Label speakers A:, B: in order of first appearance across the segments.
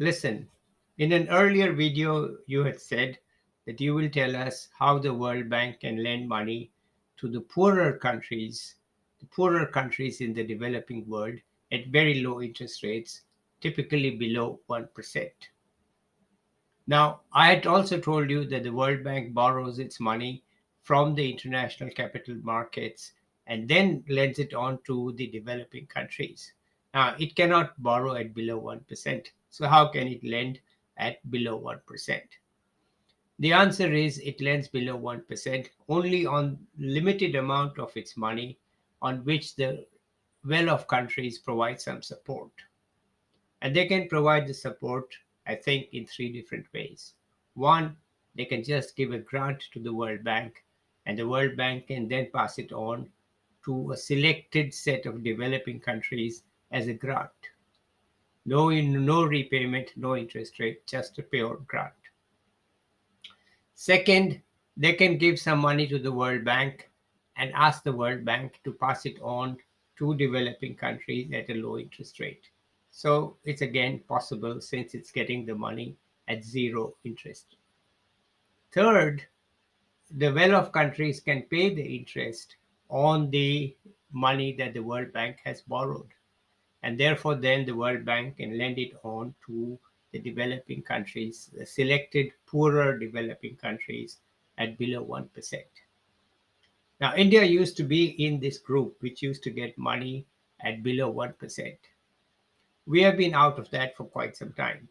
A: Listen, in an earlier video, you had said that you will tell us how the World Bank can lend money to the poorer countries in the developing world at very low interest rates, typically below 1%. Now, I had also told you that the World Bank borrows its money from the international capital markets and then lends it on to the developing countries. Now, it cannot borrow at below 1%. So, how can it lend at below 1%? The answer is it lends below 1% only on limited amount of its money on which the well-off countries provide some support. And they can provide the support, I think, in three different ways. One, they can just give a grant to the World Bank, and the World Bank can then pass it on to a selected set of developing countries as a grant. No repayment, no interest rate, just a pure grant. Second, they can give some money to the World Bank and ask the World Bank to pass it on to developing countries at a low interest rate. So it's again possible since it's getting the money at zero interest. Third, the well-off countries can pay the interest on the money that the World Bank has borrowed. And therefore, then the World Bank can lend it on to the developing countries, the selected poorer developing countries at below 1%. Now, India used to be in this group, which used to get money at below 1%. We have been out of that for quite some time.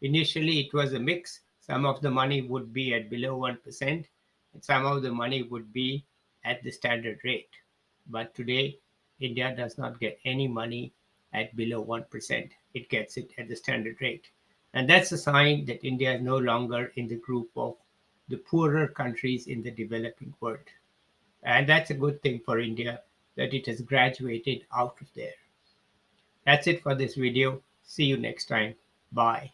A: Initially, it was a mix. Some of the money would be at below 1%, and some of the money would be at the standard rate. But today, India does not get any money at below 1%. It gets it at the standard rate. And that's a sign that India is no longer in the group of the poorer countries in the developing world. And that's a good thing for India that it has graduated out of there. That's it for this video. See you next time. Bye.